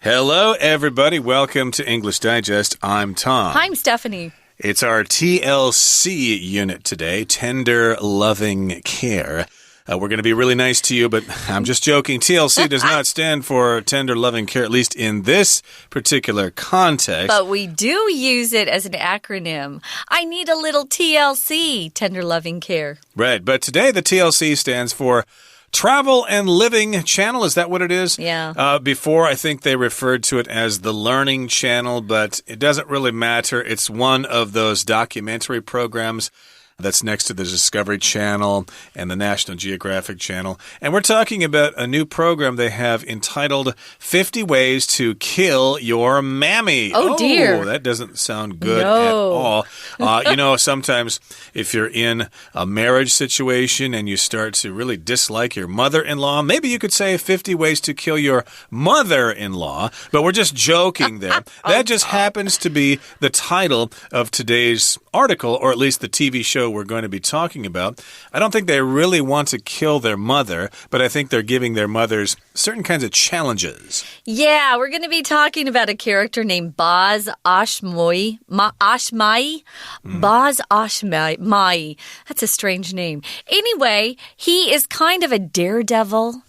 Hello, everybody. Welcome to English Digest. I'm Tom. I'm Stephanie. It's our TLC unit today, Tender Loving Care. We're going to be really nice to you, but I'm just joking. TLC does not stand for Tender Loving Care, at least in this particular context. But we do use it as an acronym. I need a little TLC, Tender Loving Care. Right, but today the TLC stands for Travel and Living Channel. Is that what it is? Yeah. Before, I think they referred to it as the Learning Channel, but it doesn't really matter. It's one of those documentary programs that's next to the Discovery Channel and the National Geographic Channel. And we're talking about a new program they have entitled 50 Ways to Kill Your Mammy. Oh, dear. That doesn't sound good at all. Sometimes if you're in a marriage situation and you start to really dislike your mother-in-law, maybe you could say 50 Ways to Kill Your Mother-in-Law, but we're just joking there. That just happens to be the title of today's article, or at least the TV show we're going to be talking about. I don't think they really want to kill their mother, but I think they're giving their mothers certain kinds of challenges. Yeah, we're going to be talking about a character named Boz Ashmai. Boz Ashmai. That's a strange name. Anyway, he is kind of a daredevil.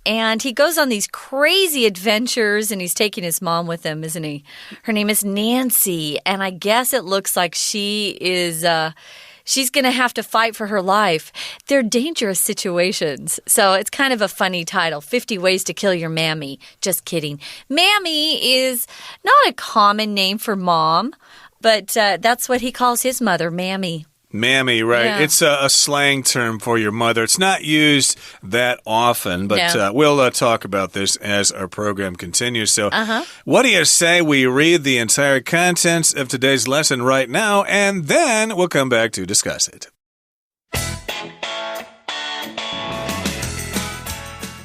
And he goes on these crazy adventures, and he's taking his mom with him, isn't he? Her name is Nancy, and I guess it looks like she is... She's going to have to fight for her life. They're dangerous situations. So it's kind of a funny title, 50 Ways to Kill Your Mammy. Just kidding. Mammy is not a common name for mom, but that's what he calls his mother, Mammy. Mammy, right. Yeah. It's a slang term for your mother. It's not used that often, but we'll talk about this as our program continues. So what do you say we read the entire contents of today's lesson right now, and then we'll come back to discuss it.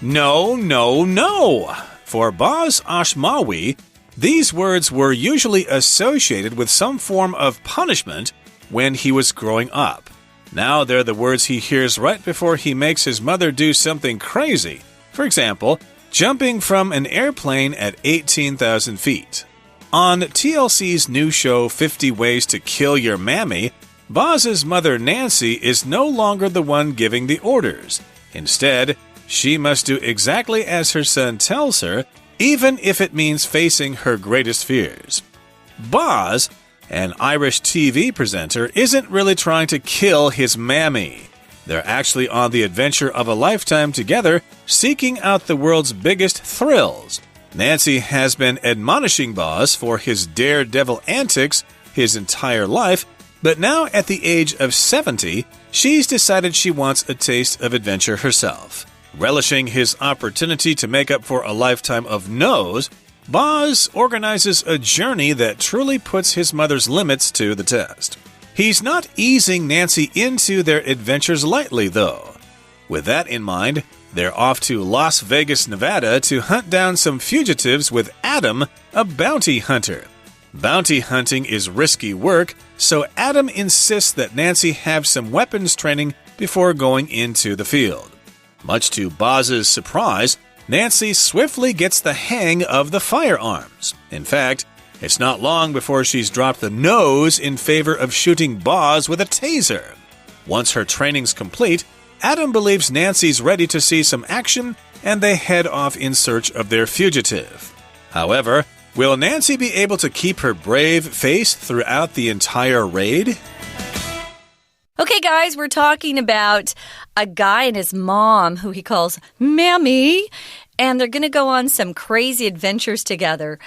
No, no, no. For Boz Ashmawi, these words were usually associated with some form of punishment when he was growing up. Now they're the words he hears right before he makes his mother do something crazy. For example, jumping from an airplane at 18,000 feet. On TLC's new show 50 Ways to Kill Your Mammy, Boz's mother Nancy is no longer the one giving the orders. Instead, she must do exactly as her son tells her, even if it means facing her greatest fears. Boz, an Irish TV presenter, isn't really trying to kill his mammy. They're actually on the adventure of a lifetime together, seeking out the world's biggest thrills. Nancy has been admonishing Boz for his daredevil antics his entire life, but now at the age of 70, she's decided she wants a taste of adventure herself. Relishing his opportunity to make up for a lifetime of no's, Boz organizes a journey that truly puts his mother's limits to the test. He's not easing Nancy into their adventures lightly, though. With that in mind, they're off to Las Vegas, Nevada to hunt down some fugitives with Adam, a bounty hunter. Bounty hunting is risky work, so Adam insists that Nancy have some weapons training before going into the field. Much to Boz's surprise, Nancy swiftly gets the hang of the firearms. In fact, it's not long before she's dropped the nose in favor of shooting Boz with a taser. Once her training's complete, Adam believes Nancy's ready to see some action, and they head off in search of their fugitive. However, will Nancy be able to keep her brave face throughout the entire raid? Okay, guys, we're talking about a guy and his mom who he calls Mammy, and they're going to go on some crazy adventures together.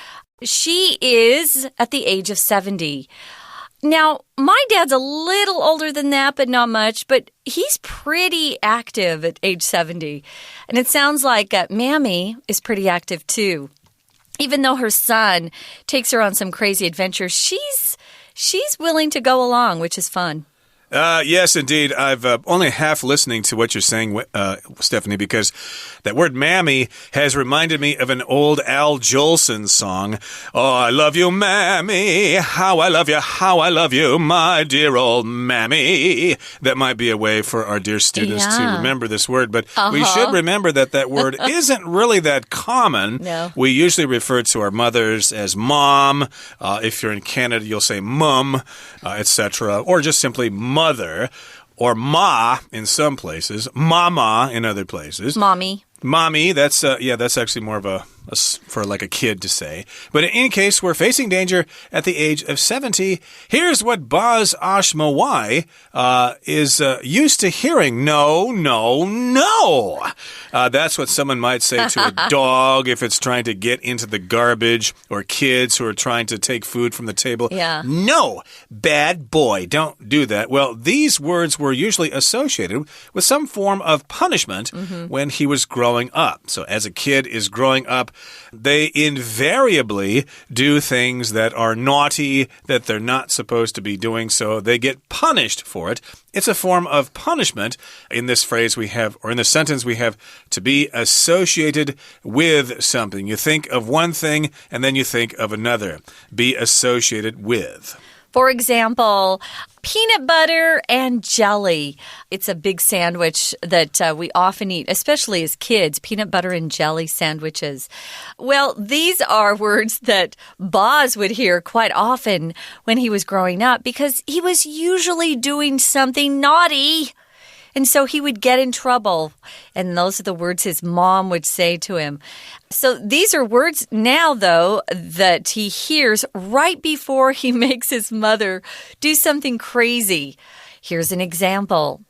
She is at the age of 70. Now, my dad's a little older than that, but not much, but he's pretty active at age 70. And it sounds like Mammy is pretty active too. Even though her son takes her on some crazy adventures, she's willing to go along, which is fun. Yes, indeed. I've only half listening to what you're saying, Stephanie, because that word mammy has reminded me of an old Al Jolson song. Oh, I love you, mammy. How I love you, my dear old mammy. That might be a way for our dear students to remember this word, but we should remember that word isn't really that common. No. We usually refer to our mothers as mom. If you're in Canada, you'll say mum, etc., or just simply mother, or ma in some places, mama in other places. Mommy, that's actually more of for like a kid to say. But in any case, we're facing danger at the age of 70. Here's what Boz Ashmawai is used to hearing. No, no, no. That's what someone might say to a dog if it's trying to get into the garbage, or kids who are trying to take food from the table. Yeah. No, bad boy, don't do that. Well, these words were usually associated with some form of punishment when he was growing up. So as a kid is growing up, they invariably do things that are naughty, that they're not supposed to be doing, so they get punished for it. It's a form of punishment. In this phrase we have, or in this sentence we have, to be associated with something. You think of one thing and then you think of another. Be associated with. For example, peanut butter and jelly. It's a big sandwich that we often eat, especially as kids, peanut butter and jelly sandwiches. Well, these are words that Boz would hear quite often when he was growing up because he was usually doing something naughty. And so he would get in trouble. And those are the words his mom would say to him. So these are words now, though, that he hears right before he makes his mother do something crazy. Here's an example.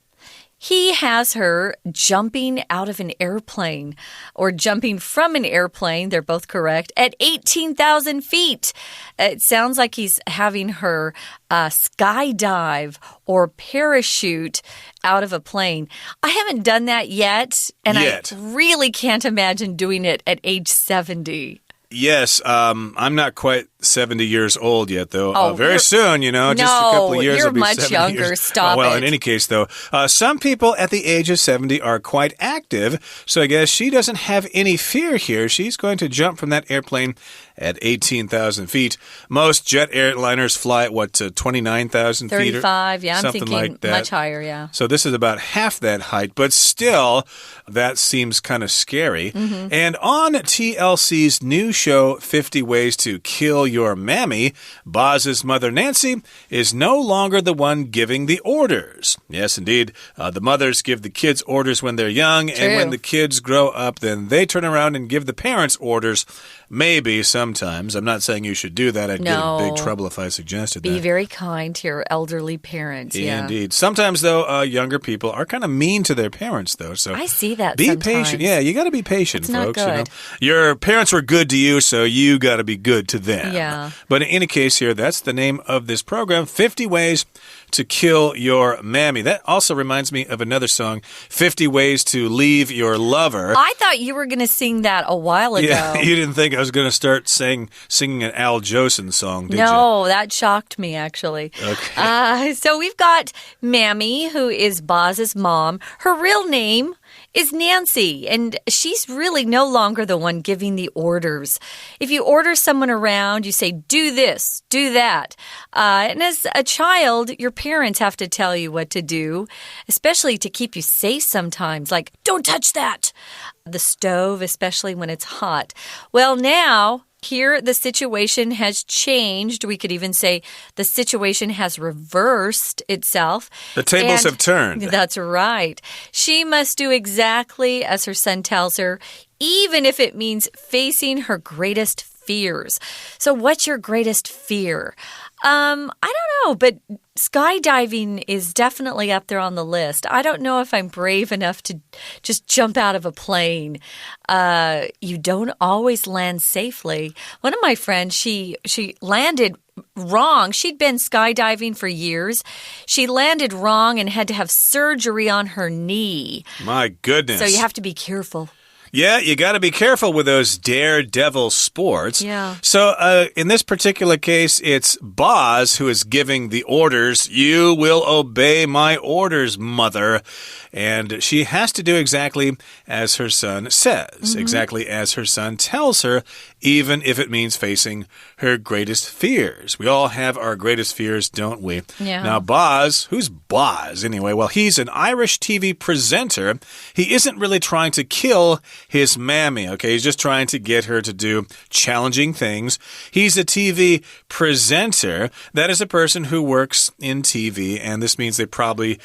He has her jumping out of an airplane or jumping from an airplane, they're both correct, at 18,000 feet. It sounds like he's having her skydive or parachute out of a plane. I haven't done that yet, and I really can't imagine doing it at age 70. Yes, I'm not quite 70 years old yet, though. Very soon, just a couple of years. You're I'll be much 70 younger. years. Stop Well, it. in any case, though, some people at the age of 70 are quite active, so I guess she doesn't have any fear here. She's going to jump from that airplane at 18,000 feet. Most jet airliners fly at, 29,000 feet? 35, yeah, I'm thinking like that. much higher, yeah. So this is about half that height, but still, that seems kind of scary. And on TLC's new show, 50 Ways to Kill Your Mammy, Boz's mother, Nancy, is no longer the one giving the orders. Yes, indeed. The mothers give the kids orders when they're young, and when the kids grow up, then they turn around and give the parents orders. Maybe sometimes. I'm not saying you should do that. I'd get in big trouble if I suggested that. Be very kind to your elderly parents. Yeah, indeed. Sometimes, though, younger people are kind of mean to their parents, though. So I see that be sometimes. patient. Yeah, you got to be patient, It's folks. not good. Your parents were good to you, so you got to be good to them. Yeah. But in any case here, that's the name of this program, 50 Ways to Kill Your Mammy. That also reminds me of another song, 50 Ways to Leave Your Lover. I thought you were going to sing that a while ago. Yeah, you didn't think I was going to start singing an Al Jolson song, did you? No, that shocked me, actually. Okay. So we've got Mammy, who is Boz's mom. Her real name is Nancy, and she's really no longer the one giving the orders. If you order someone around, you say, do this, do that. And as a child, your parents have to tell you what to do, especially to keep you safe sometimes, like, don't touch that. The stove, especially when it's hot. Well, now, here the situation has changed. We could even say the situation has reversed itself. The tables have turned. That's right. She must do exactly as her son tells her, even if it means facing her greatest fears. So what's your greatest fear? I don't know, but skydiving is definitely up there on the list. I don't know if I'm brave enough to just jump out of a plane. You don't always land safely. One of my friends, she landed wrong. She'd been skydiving for years. She landed wrong and had to have surgery on her knee. My goodness. So you have to be careful. Yeah, you got to be careful with those daredevil sports. Yeah. So in this particular case, it's Boz who is giving the orders. You will obey my orders, mother. And she has to do exactly as her son says, exactly as her son tells her, even if it means facing her greatest fears. We all have our greatest fears, don't we? Yeah. Now, Boz, who's Boz anyway? Well, he's an Irish TV presenter. He isn't really trying to kill his mammy, okay? He's just trying to get her to do challenging things. He's a TV presenter. That is a person who works in TV, and this means they probably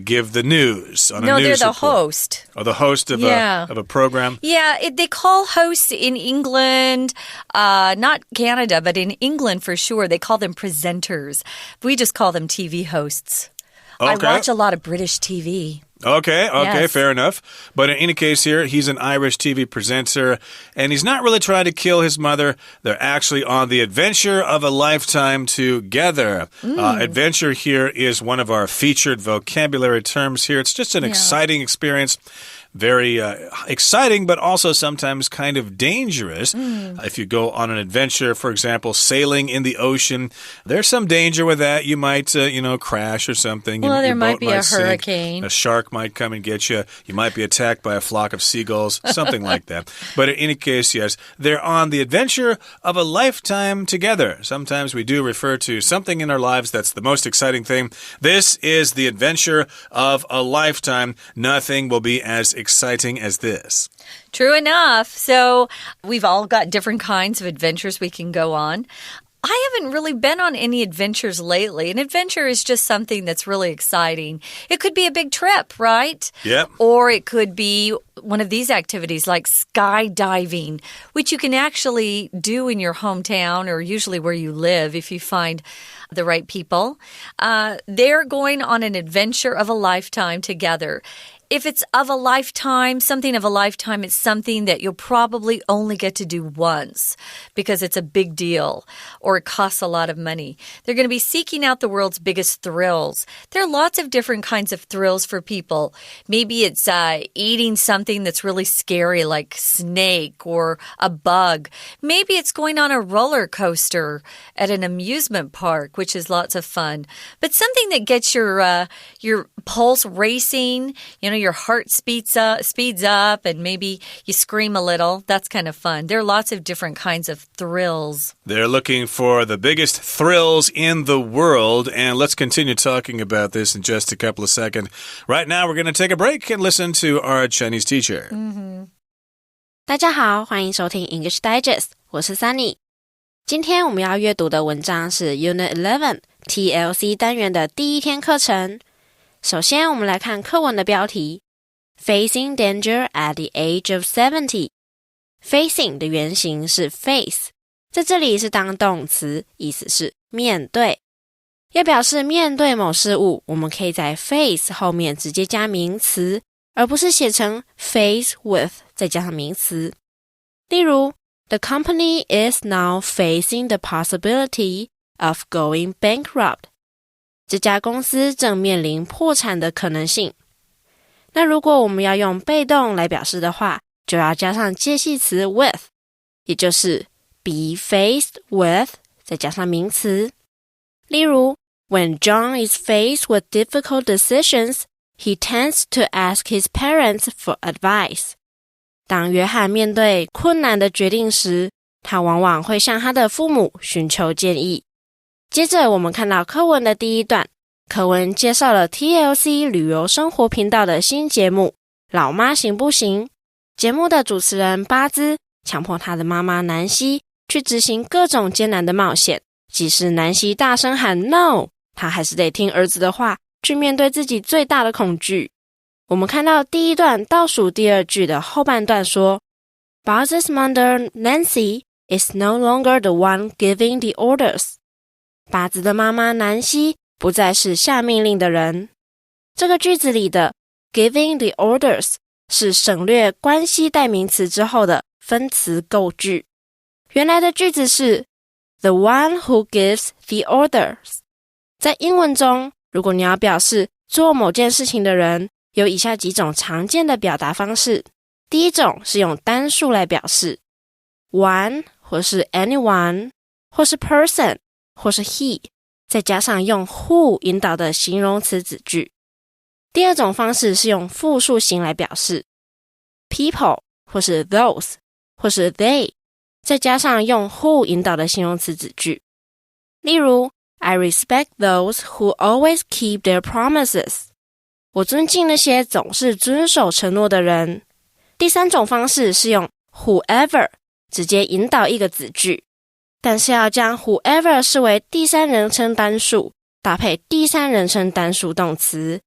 give the news. No, they're the host. Oh, the host of a program? Yeah, they call hosts in England, not Canada, but in England for sure, they call them presenters. We just call them TV hosts. Okay. I watch a lot of British TV. Okay, Yes. fair enough. But in any case here, he's an Irish TV presenter, and he's not really trying to kill his mother. They're actually on the adventure of a lifetime together. Adventure here is one of our featured vocabulary terms here. It's just an exciting experience. Very exciting, but also sometimes kind of dangerous. If you go on an adventure, for example, sailing in the ocean, there's some danger with that. You might, crash or something. Well, there might boat be a sink. hurricane. A shark might come and get you. You might be attacked by a flock of seagulls, something like that. But in any case, yes, they're on the adventure of a lifetime together. Sometimes we do refer to something in our lives that's the most exciting thing. This is the adventure of a lifetime. Nothing will be as exciting as this. True enough. So we've all got different kinds of adventures we can go on. I haven't really been on any adventures lately. An adventure is just something that's really exciting. It could be a big trip, right? Yep. Or it could be one of these activities like skydiving, which you can actually do in your hometown or usually where you live if you find the right people. They're going on an adventure of a lifetime together. If it's of a lifetime, something of a lifetime, it's something that you'll probably only get to do once because it's a big deal or it costs a lot of money. They're going to be seeking out the world's biggest thrills. There are lots of different kinds of thrills for people. Maybe it's eating something that's really scary like snake or a bug. Maybe it's going on a roller coaster at an amusement park, which is lots of fun. But something that gets your pulse racing, your heart speeds up and maybe you scream a little. That's kind of fun. There are lots of different kinds of thrills. They're looking for the biggest thrills in the world, and let's continue talking about this in just a couple of seconds. Right now, we're going to take a break and listen to our Chinese teacher. 大家好，欢迎收听 English Digest， 我是 Sunny。今天我们要阅读的文章是 Unit 11 TLC 单元的第一天课程。首先，我们来看课文的标题 Facing Danger at the Age of 70 Facing 的原型是 face， 在这里是当动词，意思是面对。要表示面对某事物，我们可以在 face 后面直接加名词，而不是写成 face with 再加上名词。例如 The company is now facing the possibility of going bankrupt这家公司正面临破产的可能性。那如果我们要用被动来表示的话，就要加上介系词 with， 也就是 be faced with 再加上名词。例如 When John is faced with difficult decisions, he tends to ask his parents for advice. 当约翰面对困难的决定时，他往往会向他的父母寻求建议。接着我们看到课文的第一段，课文介绍了 TLC 旅游生活频道的新节目老妈行不行。节目的主持人巴兹强迫他的妈妈南希去执行各种艰难的冒险，即使南希大声喊 No， 他还是得听儿子的话，去面对自己最大的恐惧。我们看到第一段倒数第二句的后半段说 Buzz's mother Nancy is no longer the one giving the orders。巴兹的妈妈南希不再是下命令的人。这个句子里的 giving the orders 是省略关系代名词之后的分词构句。原来的句子是 the one who gives the orders。在英文中，如果你要表示做某件事情的人，有以下几种常见的表达方式。第一种是用单数来表示 one 或是 anyone 或是 person 或是 he， 再加上用 who 引导的形容词子句。第二种方式是用复数形来表示 people 或是 those 或是 they， 再加上用 who 引导的形容词子句。例如 I respect those who always keep their promises。 我尊敬那些总是遵守承诺的人。第三种方式是用 whoever 直接引导一个子句，但是要将 whoever 视为第三人称单数，搭配第三人称单数动词。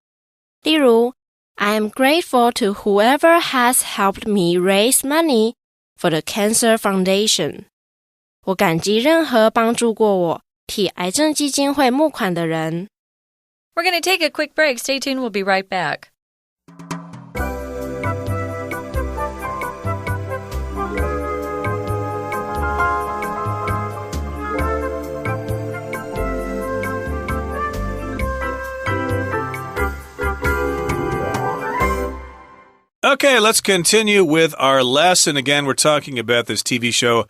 例如 I am grateful to whoever has helped me raise money for the Cancer Foundation。 我感激任何帮助过我替癌症基金会募款的人。 We're going to take a quick break. Stay tuned. We'll be right back. Okay, let's continue with our lesson. Again, we're talking about this TV show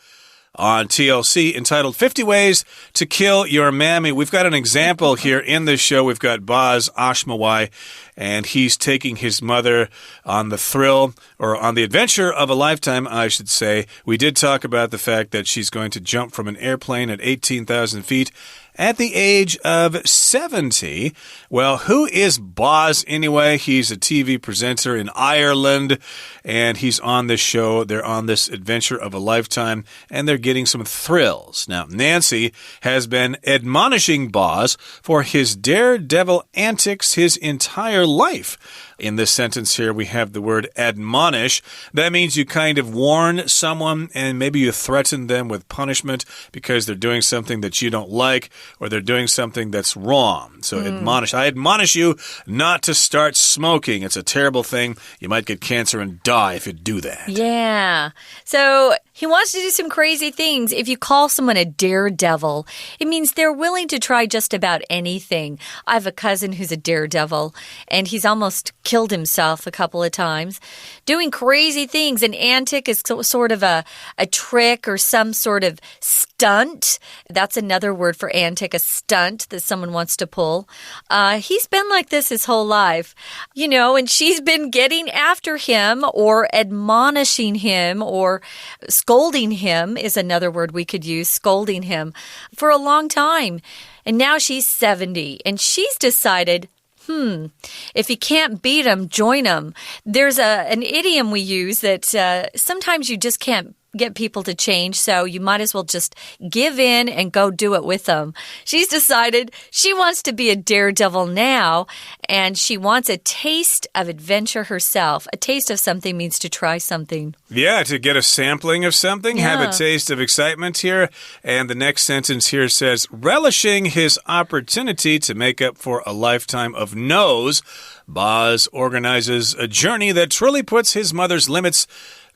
on TLC entitled 50 Ways to Kill Your Mammy. We've got an example here in this show. We've got Boz Ashmawai, and he's taking his mother on the thrill, or on the adventure of a lifetime, I should say. We did talk about the fact that she's going to jump from an airplane at 18,000 feet at the age of 70. Well, who is Boz anyway? He's a TV presenter in Ireland, and he's on this show. They're on this adventure of a lifetime, and they're getting some thrills. Now, Nancy has been admonishing Boz for his daredevil antics his entire life. In this sentence here, we have the word admonish. That means you kind of warn someone, and maybe you threaten them with punishment because they're doing something that you don't like, or they're doing something that's wrong. So admonish. I admonish you not to start smoking. It's a terrible thing. You might get cancer and die if you do that. Yeah. So he wants to do some crazy things. If you call someone a daredevil, it means they're willing to try just about anything. I have a cousin who's a daredevil, and he's almost killed himself a couple of times doing crazy things. An antic is sort of a trick or some sort of stunt. That's another word for antic, a stunt that someone wants to pull. He's been like this his whole life, you know, and she's been getting after him or admonishing him, or scolding him is another word we could use, scolding him, for a long time. And now she's 70, and she's decided, if you can't beat him, join him. There's an idiom we use that sometimes you just can't get people to change, so you might as well just give in and go do it with them. She's decided she wants to be a daredevil now, and she wants a taste of adventure herself. A taste of something means to try something. Yeah, to get a sampling of something, have a taste of excitement here. And the next sentence here says, relishing his opportunity to make up for a lifetime of no's, Boz organizes a journey that truly puts his mother's limits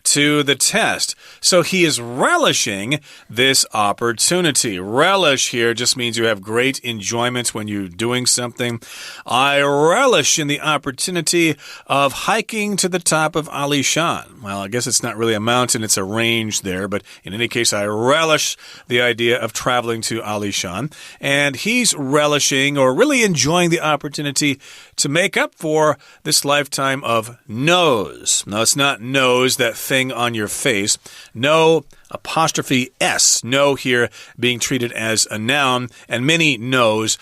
to the test. So he is relishing this opportunity. Relish here just means you have great enjoyment when you're doing something. I relish in the opportunity of hiking to the top of Ali Shan. Well, I guess it's not really a mountain, it's a range there, but in any case, I relish the idea of traveling to Ali Shan. And he's relishing or really enjoying the opportunity to make up for this lifetime of no's. Now, it's not nose, that thing on your face. No apostrophe S. No here being treated as a noun, and many knows.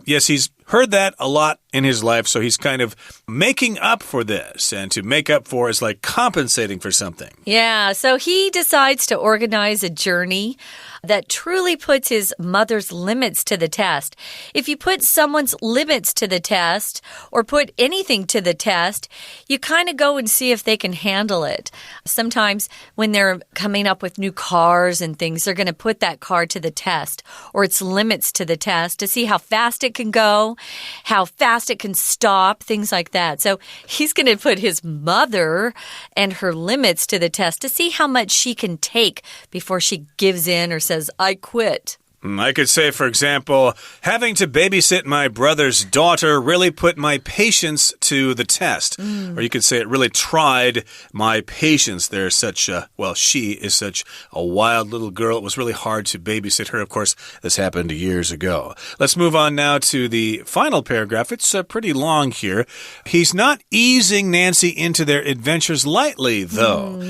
Yes, he's heard that a lot in his life, so he's kind of making up for this. And to make up for is like compensating for something. Yeah, so he decides to organize a journey that truly puts his mother's limits to the test. If you put someone's limits to the test, or put anything to the test, you kind of go and see if they can handle it. Sometimes when they're coming up with new cars and things, they're going to put that car to the test, or its limits to the test, to see how fast it can go, how fast it can stop, things like that. So he's going to put his mother and her limits to the test to see how much she can take before she gives in or says, I quit. I could say, for example, having to babysit my brother's daughter really put my patience to the test. Or you could say it really tried my patience. There's such a, well, she is such a wild little girl. It was really hard to babysit her. Of course, this happened years ago. Let's move on now to the final paragraph. It's pretty long here. He's not easing Nancy into their adventures lightly, though.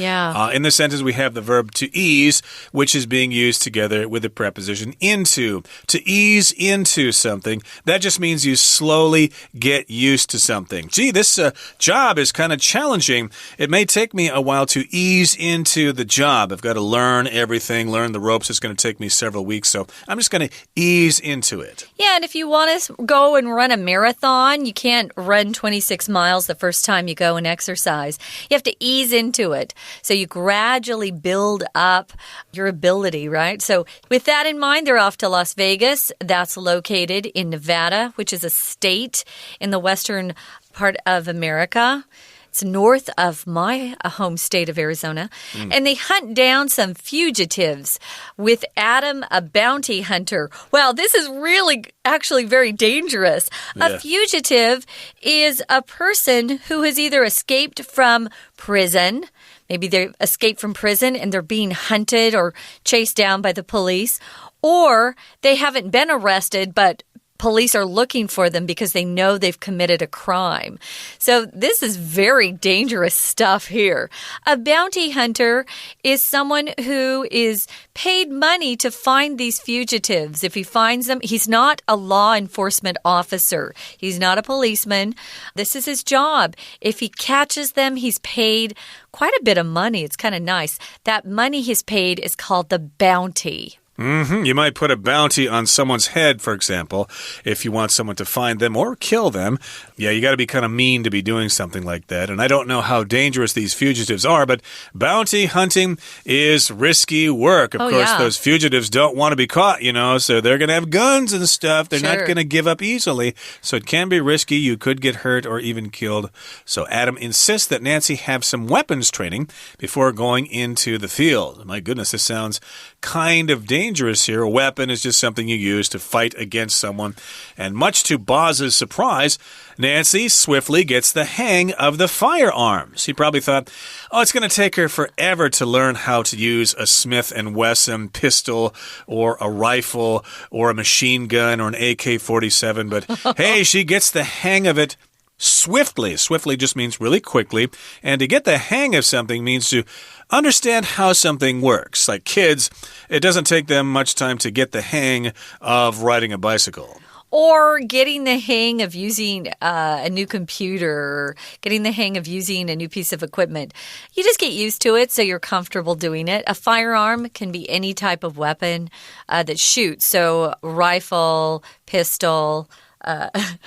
In this sentence, we have the verb to ease, which is being used together with the preposition into. To ease into something, that just means you slowly get used to something. Gee, this job is kind of challenging. It may take me a while to ease into the job. I've got to learn everything, learn the ropes. It's going to take me several weeks, so I'm just going to ease into it. Yeah, and if you want to go and run a marathon, you can't run 26 miles the first time you go and exercise. You have to ease into it. So you gradually build up your ability, right? So with that in mind, they're off to Las Vegas. That's located in Nevada, which is a state in the western part of America. It's north of my home state of Arizona. And they hunt down some fugitives with Adam, a bounty hunter. Wow, this is really actually very dangerous. Yeah. A fugitive is a person who has either escaped from prison. Maybe they escaped from prison and they're being hunted or chased down by the police. Or they haven't been arrested, but police are looking for them because they know they've committed a crime. So this is very dangerous stuff here. A bounty hunter is someone who is paid money to find these fugitives. If he finds them, he's not a law enforcement officer. He's not a policeman. This is his job. If he catches them, he's paid quite a bit of money. It's kind of nice. That money he's paid is called the bounty. You might put a bounty on someone's head, for example, if you want someone to find them or kill them. Yeah, you got to be kind of mean to be doing something like that. And I don't know how dangerous these fugitives are, but bounty hunting is risky work. Of course, those fugitives don't want to be caught, you know, so they're going to have guns and stuff. They're not going to give up easily. So it can be risky. You could get hurt or even killed. So Adam insists that Nancy have some weapons training before going into the field. My goodness, this sounds kind of dangerous here. A weapon is just something you use to fight against someone. And much to Boz's surprise, Nancy swiftly gets the hang of the firearms. He probably thought, oh, it's going to take her forever to learn how to use a Smith & Wesson pistol or a rifle or a machine gun or an AK-47. But hey, she gets the hang of it swiftly. Swiftly just means really quickly. And to get the hang of something means to understand how something works. Like kids, it doesn't take them much time to get the hang of riding a bicycle. Or getting the hang of using a new computer, or getting the hang of using a new piece of equipment. You just get used to it, so you're comfortable doing it. A firearm can be any type of weapon that shoots. So rifle, pistol,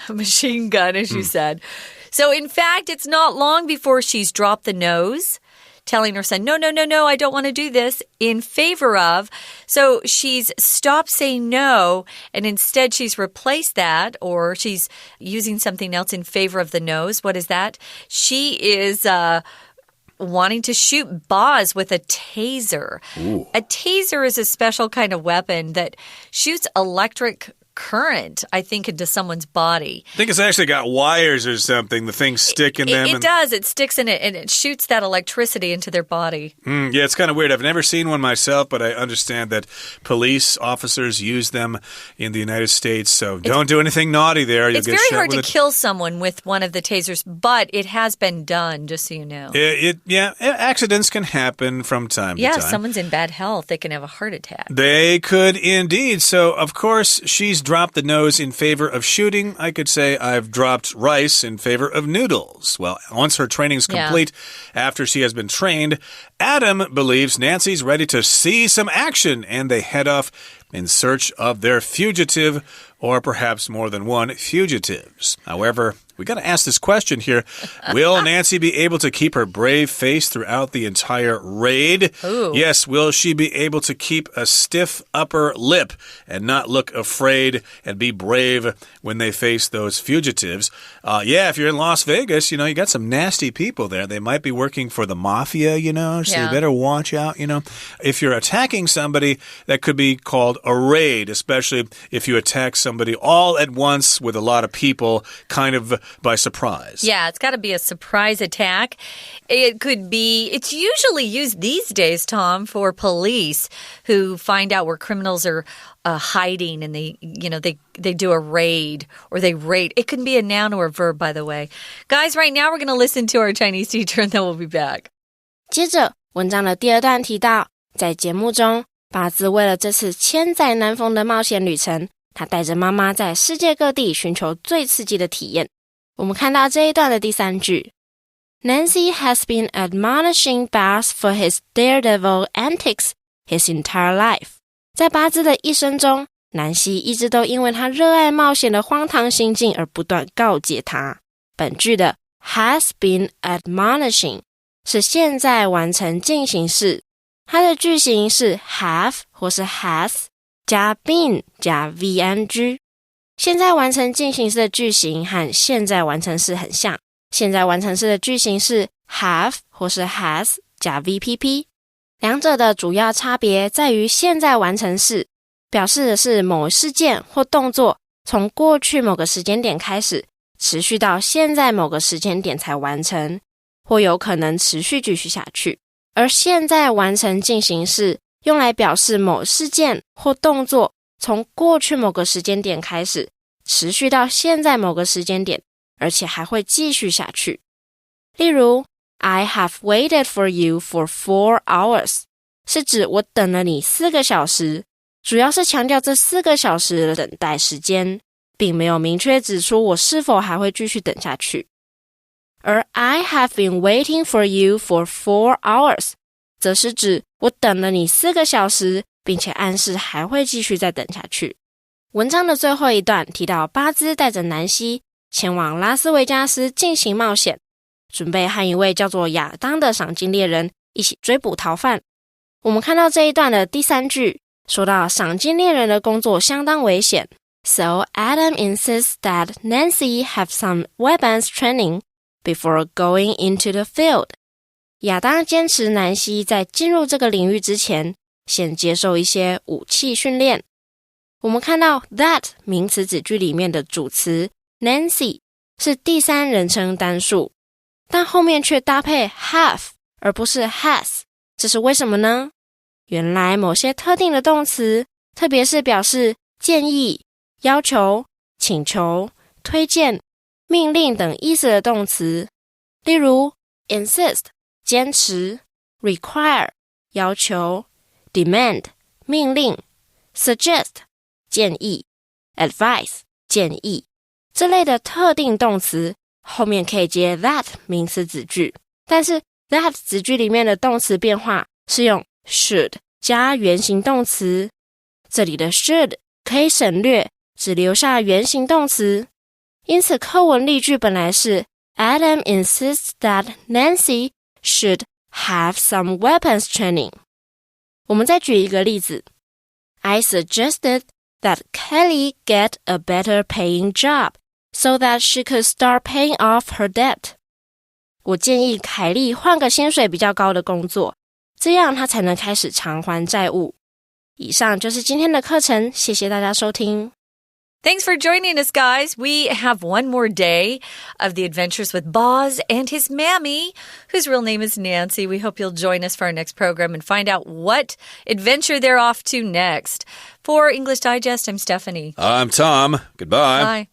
machine gun, as you said. So in fact, it's not long before she's dropped the nose, telling her son, no, I don't want to do this, in favor of. So she's stopped saying no, and instead she's replaced that, or she's using something else in favor of the nose. What is that? She is wanting to shoot Boz with a taser. Ooh. A taser is a special kind of weapon that shoots electric current, I think, into someone's body. I think it's actually got wires or something. The things stick in them. It does. It sticks in it, and it shoots that electricity into their body. Yeah, it's kind of weird. I've never seen one myself, but I understand that police officers use them in the United States, so don't do anything naughty there. You'll it's get very shot hard with to kill someone with one of the tasers, but it has been done, just so you know. Accidents can happen from time to time. Yeah, if someone's in bad health, they can have a heart attack. They could indeed. So, of course, she's dropped the nose in favor of shooting. I could say I've dropped rice in favor of noodles. Well, once her training's complete, after she has been trained, Adam believes Nancy's ready to see some action, and they head off in search of their fugitive, or perhaps more than one fugitives. However, We got to ask this question here. Will Nancy be able to keep her brave face throughout the entire raid? Ooh. Yes, will she be able to keep a stiff upper lip and not look afraid and be brave when they face those fugitives? Yeah, if you're in Las Vegas, you got some nasty people there. They might be working for the mafia, so you better watch out, If you're attacking somebody, that could be called a raid, especially if you attack somebody all at once with a lot of people, kind of by surprise. Yeah, it's got to be a surprise attack. It's usually used these days, Tom, for police who find out where criminals are hiding and they do a raid or they raid. It can be a noun or a verb, by the way. Guys, right now we're going to listen to our Chinese teacher and then we'll be back. 接着文章的第二段提到，在节目中，巴兹为了这次千载难逢的冒险旅程，他带着妈妈在世界各地寻求最刺激的体验。我们看到这一段的第三句 Nancy has been admonishing Buzz for his daredevil antics his entire life. 在巴兹的一生中，南希一直都因为他热爱冒险的荒唐行径而不断告诫他。本句的 has been admonishing 是现在完成进行式，它的句型是 have 或是 has 加 been 加 VNG。现在完成进行式的句型和现在完成式很像，现在完成式的句型是 have 或是 has 加 VPP。两者的主要差别在于现在完成式表示的是某事件或动作从过去某个时间点开始，持续到现在某个时间点才完成，或有可能持续继续下去。而现在完成进行式用来表示某事件或动作从过去某个时间点开始，持续到现在某个时间点，而且还会继续下去。例如 I have waited for you for 4 hours 是指我等了你4个小时，主要是强调这4个小时的等待时间，并没有明确指出我是否还会继续等下去。而 I have been waiting for you for 4 hours 则是指我等了你4个小时，并且暗示还会继续再等下去。文章的最后一段提到巴兹带着南希前往拉斯维加斯进行冒险，准备和一位叫做亚当的赏金猎人一起追捕逃犯。我们看到这一段的第三句说到赏金猎人的工作相当危险， So Adam insists that Nancy have some weapons training before going into the field. 亚当坚持南希在进入这个领域之前先接受一些武器训练。我们看到 that 名词子句里面的主词 Nancy 是第三人称单数，但后面却搭配 have 而不是 has， 这是为什么呢？原来某些特定的动词，特别是表示建议、要求、请求、推荐、命令等意思的动词，例如 insist 坚持、require 要求、demand 命令、suggest 建议、advice 建议，这类的特定动词后面可以接 that 名词子句，但是 that 子句里面的动词变化是用 should 加原形动词，这里的 should 可以省略，只留下原形动词。因此课文例句本来是 Adam insists that Nancy should have some weapons training。 我们再举一个例子， I suggested that Kelly get a better paying job so that she could start paying off her debt. 我建议凯莉换个薪水比较高的工作，这样她才能开始偿还债务。以上就是今天的课程，谢谢大家收听。Thanks for joining us, guys. We have one more day of the adventures with Boz and his mammy, whose real name is Nancy. We hope you'll join us for our next program and find out what adventure they're off to next. For English Digest, I'm Stephanie. I'm Tom. Goodbye. Bye.